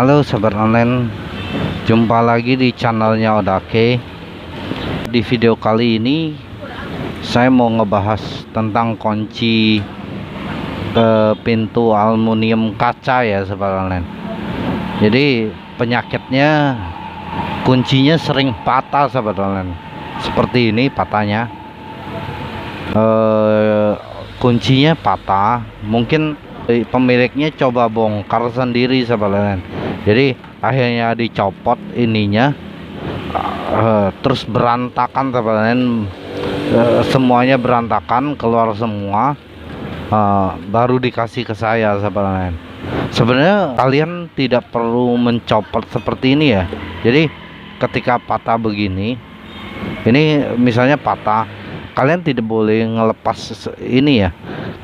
Halo sahabat online, jumpa lagi di channelnya Odake. Di video kali ini saya mau ngebahas tentang kunci pintu aluminium kaca ya sahabat online. Jadi penyakitnya kuncinya sering patah sahabat online. Seperti ini patahnya, kuncinya patah. Mungkin pemiliknya coba bongkar sendiri sahabat online. Jadi akhirnya dicopot ininya, terus berantakan teman-teman, semuanya berantakan, keluar semua, baru dikasih ke saya teman-teman. Sebenarnya kalian tidak perlu mencopot seperti ini ya. Jadi ketika patah begini, ini misalnya patah, kalian tidak boleh ngelepas ini ya.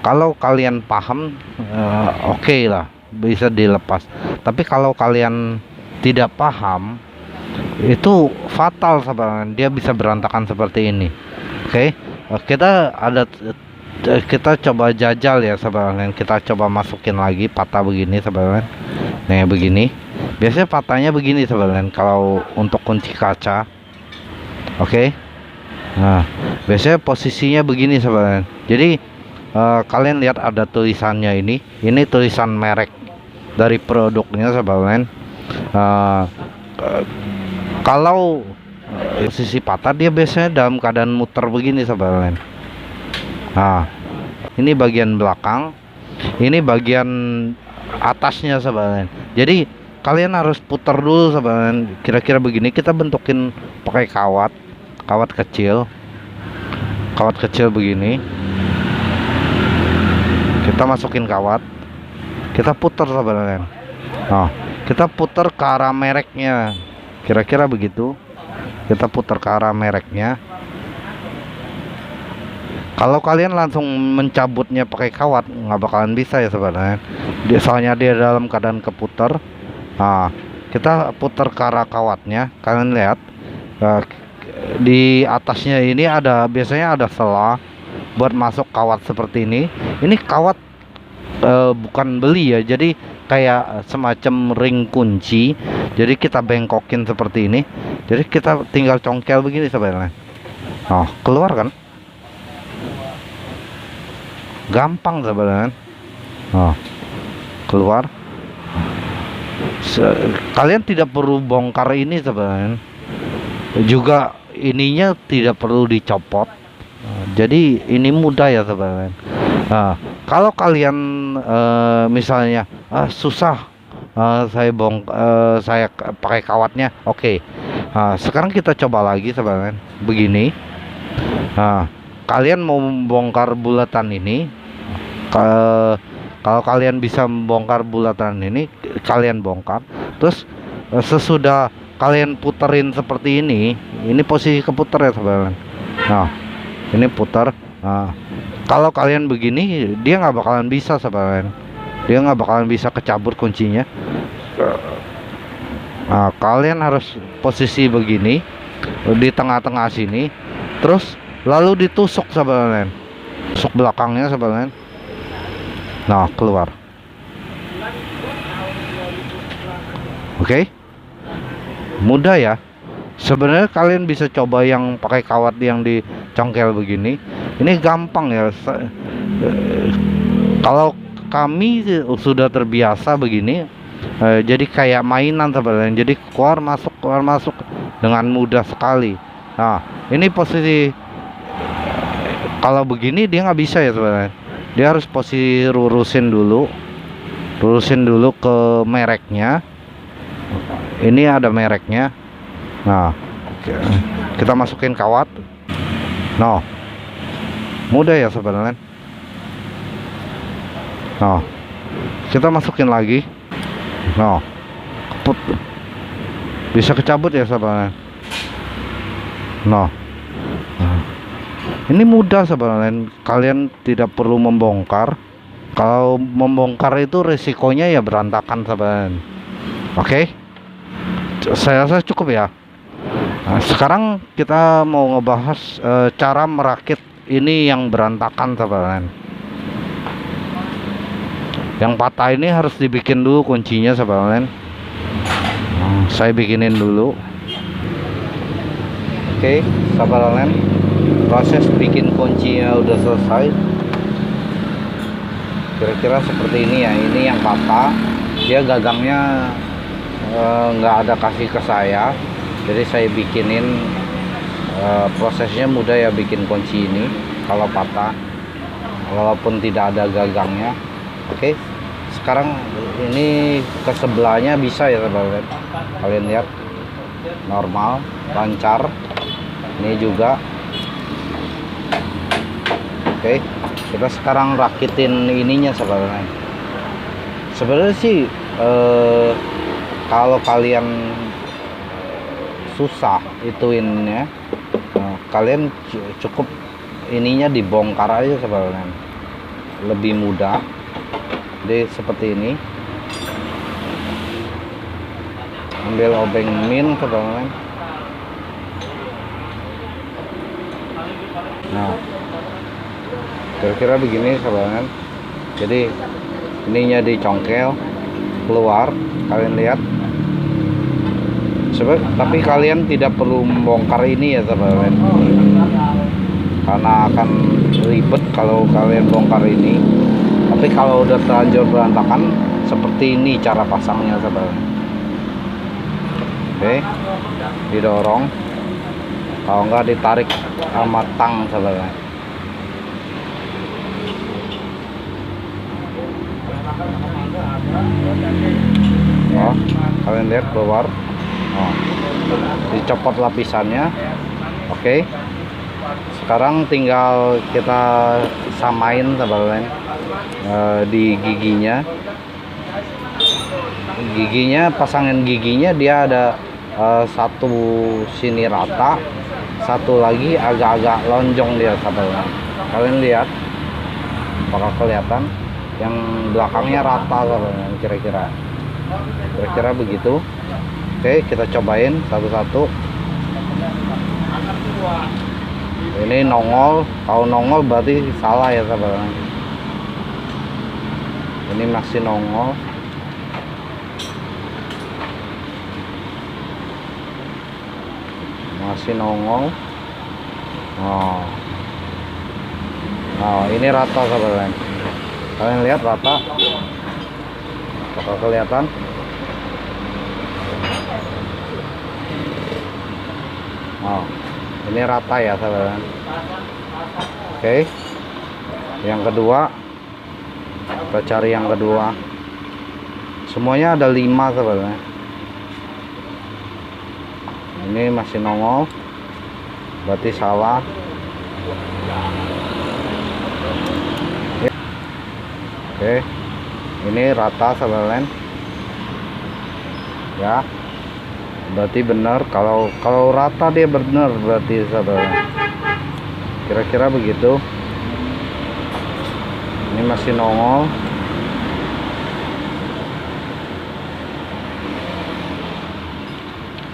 Kalau kalian paham, oke lah, bisa dilepas. Tapi kalau kalian tidak paham, itu fatal sahabat, dia bisa berantakan seperti ini. Oke, kita coba jajal ya sahabat, kita coba masukin lagi patah begini sahabat. Nah begini, biasanya patahnya begini sahabat, kalau untuk kunci kaca. Oke, nah biasanya posisinya begini sahabat. Jadi kalian lihat ada tulisannya, ini tulisan merek dari produknya sahabat. Kalau posisi patah, dia biasanya dalam keadaan muter begini sahabat. Nah ini bagian belakang, ini bagian atasnya sahabat. Jadi kalian harus putar dulu sahabat. Kira-kira begini, kita bentukin pakai kawat kecil begini. Kita masukin kawat, kita putar sahabat. Nah kita putar ke arah mereknya, kira-kira begitu. Kita putar ke arah mereknya. Kalau kalian langsung mencabutnya pakai kawat, nggak bakalan bisa ya sahabat. Soalnya dia dalam keadaan keputar. Nah kita putar ke arah kawatnya. Kalian lihat, di atasnya ini biasanya ada selah buat masuk kawat seperti ini. Ini kawat bukan beli ya, jadi kayak semacam ring kunci. Jadi kita bengkokin seperti ini. Jadi kita tinggal congkel begini sahabat. Oh keluar kan, gampang sahabat. Oh keluar. Kalian tidak perlu bongkar ini sahabat. Juga ininya tidak perlu dicopot. Jadi ini mudah ya sahabat. Nah, kalau kalian misalnya susah, saya pakai kawatnya, oke. Nah, sekarang kita coba lagi sahabat begini. Nah, kalian mau membongkar bulatan ini, kalau kalian bisa membongkar bulatan ini, kalian bongkar. Terus sesudah kalian puterin seperti ini posisi keputar ya sahabat. Nah ini putar. Nah kalau kalian begini, dia nggak bakalan bisa sahabat. Dia nggak bakalan bisa kecabut kuncinya. Nah kalian harus posisi begini di tengah-tengah sini, terus lalu ditusuk sahabat. Tusuk belakangnya sahabat. Nah keluar. Oke, mudah ya. Sebenarnya kalian bisa coba yang pakai kawat yang dicongkel begini. Ini gampang ya. Kalau kami sudah terbiasa begini, jadi kayak mainan sahabat. Jadi keluar masuk dengan mudah sekali. Nah ini posisi, kalau begini dia nggak bisa ya sahabat. Dia harus posisi lurusin dulu ke mereknya. Ini ada mereknya. Nah kita masukin kawat. Nah mudah ya sebenarnya. Nah kita masukin lagi. Nah bisa kecabut ya sebenarnya. Nah ini mudah sebenarnya. Kalian tidak perlu membongkar. Kalau membongkar itu resikonya ya berantakan sebenarnya. Oke, saya rasa cukup ya. Nah, sekarang kita mau ngebahas cara merakit ini yang berantakan sahabat. Yang patah ini harus dibikin dulu kuncinya sahabat. Saya bikinin dulu. Oke, sabar Len. Proses bikin kuncinya udah selesai. Kira-kira seperti ini ya. Ini yang patah. Dia gagangnya nggak ada kasih ke saya. Jadi saya bikinin. Prosesnya mudah ya bikin kunci ini. Kalau patah, walaupun tidak ada gagangnya. Oke. Sekarang ini ke sebelahnya bisa ya teman-teman. Kalian lihat normal, lancar. Ini juga. Oke, kita sekarang rakitin ininya sebenarnya. Sebenarnya sih kalau kalian susah ituinnya, kalian cukup ininya dibongkar aja sebenarnya, lebih mudah. Jadi seperti ini, ambil obeng min sebenarnya. Nah, kira-kira begini sebenarnya. Jadi ininya dicongkel keluar, kalian lihat. Tapi kalian tidak perlu membongkar ini ya sebenarnya, karena akan ribet kalau kalian bongkar ini. Tapi kalau udah terlanjur berantakan, seperti ini cara pasangnya sebenarnya. Oke, didorong, kalau enggak ditarik sama tang sebenarnya. Oh, kalian lihat keluar. Oh, dicopot lapisannya. Oke, sekarang tinggal kita samain teman-teman di giginya. Pasangan giginya dia ada satu sini rata, satu lagi agak-agak lonjong dia teman-teman. Kalian lihat, apakah kelihatan? Yang belakangnya rata teman-teman, kira-kira begitu. Oke, kita cobain satu-satu. Ini nongol, kalau nongol berarti salah ya teman-teman. Ini masih nongol. Oh, ini rata teman-teman. Kalian lihat rata, apakah kelihatan? Oh, ini rata ya teman-teman. Oke, yang kedua, kita cari yang kedua. Semuanya ada 5 teman-teman. Ini masih nongol, berarti salah. Oke, ini rata teman-teman. Ya, berarti benar. Kalau rata dia benar, berarti saudara. Kira-kira begitu. Ini masih nongol.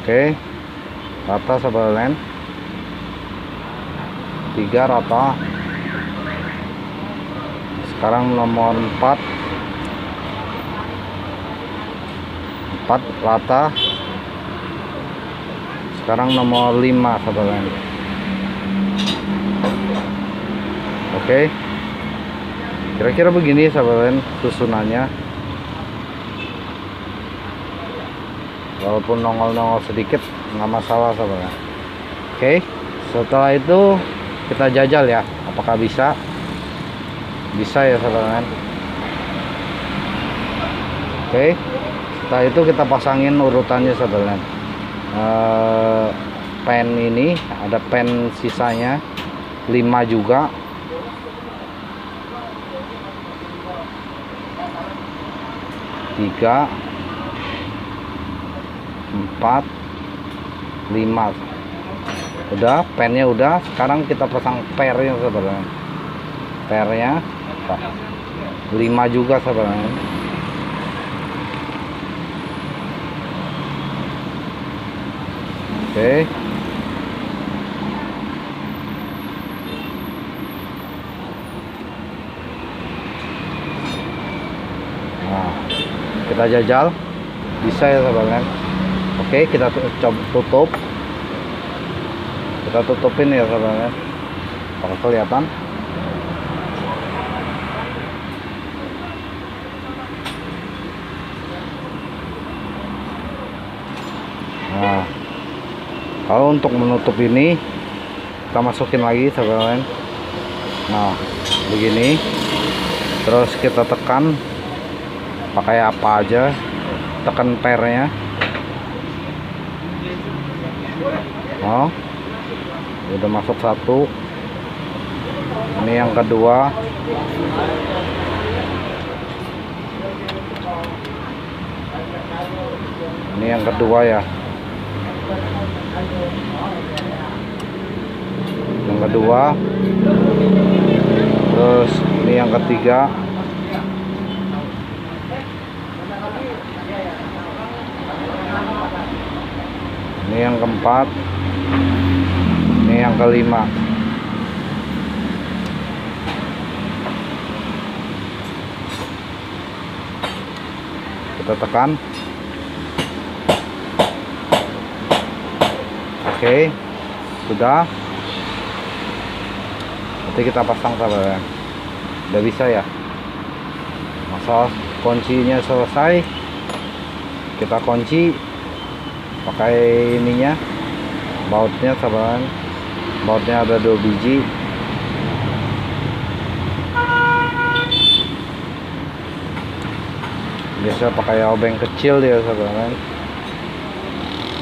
Oke, rata saudara. 3 rata. Sekarang nomor 4 rata. Sekarang nomor 5 saudara. Oke, kira-kira begini saudara susunannya. Walaupun nongol-nongol sedikit nggak masalah saudara. Oke, setelah itu kita jajal ya, apakah bisa ya saudara. Oke, setelah itu kita pasangin urutannya saudara. Pen ini ada pen sisanya 5 juga. Tiga, 4, 5. Udah, pennya udah. Sekarang kita pasang pernya saudara. Pernya 5 juga saudara. Oke. Nah, kita jajal, bisa ya saudara. Oke, kita coba tutup. Kita tutupin ya saudara. Apakah kelihatan? Nah, kalau untuk menutup ini kita masukin lagi saudara. Nah, begini. Terus kita tekan pakai apa aja, tekan pernya. Oh, udah masuk satu. Ini yang kedua. Ini yang kedua ya. Yang kedua. Terus ini yang ketiga. Ini yang keempat. Ini yang kelima. Kita tekan. Oke, sudah. Nanti kita pasang saudara. Udah bisa ya. Masalah kuncinya selesai. Kita kunci pakai ininya, bautnya saudara. Bautnya ada 2 biji. Biasa pakai obeng kecil ya saudara.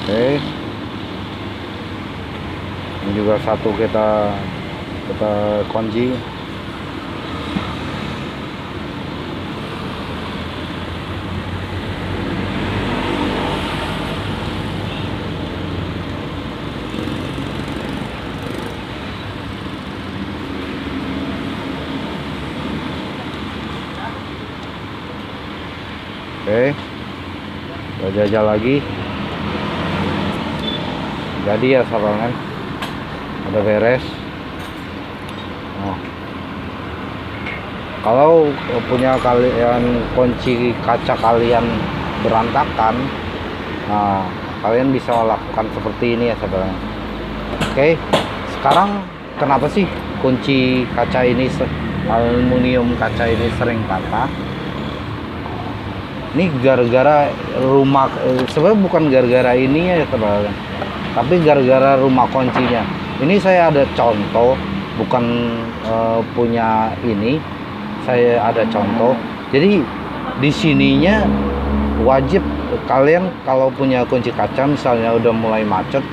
Oke. Ini juga satu kita kunci. Oke, kita jajal lagi. Jadi ya sarangan udah beres. Oh. Kalau punya kalian kunci kaca kalian berantakan, nah kalian bisa lakukan seperti ini ya saudara. Oke, sekarang kenapa sih kunci kaca ini, aluminium kaca ini sering patah? Ini gara-gara rumah, sebenarnya bukan gara-gara ini ya saudara, tapi gara-gara rumah kuncinya. Ini saya ada contoh, bukan punya ini, saya ada contoh. Jadi di sininya wajib kalian kalau punya kunci kaca misalnya udah mulai macet,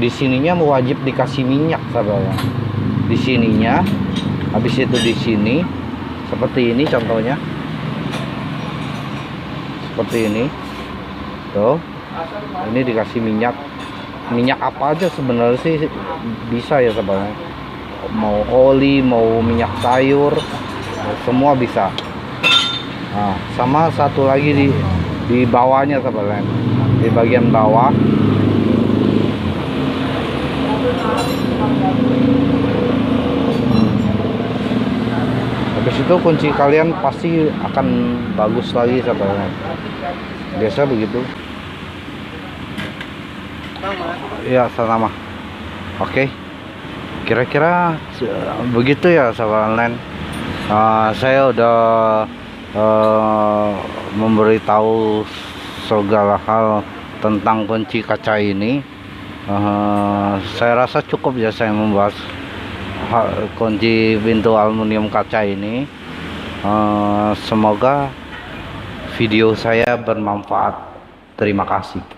di sininya wajib dikasih minyak saudara. Di sininya, habis itu di sini seperti ini contohnya. Seperti ini tuh, ini dikasih minyak apa aja sebenarnya sih bisa ya sebenarnya, mau oli, mau minyak sayur, semua bisa. Nah, sama satu lagi di bawahnya sebenarnya, di bagian bawah. Habis itu kunci kalian pasti akan bagus lagi sebenarnya. Biasa begitu. Ya sama. Oke. Kira-kira begitu ya sahabat online. Saya udah memberitahu segala hal tentang kunci kaca ini. Saya rasa cukup ya saya membahas kunci pintu aluminium kaca ini. Semoga video saya bermanfaat. Terima kasih.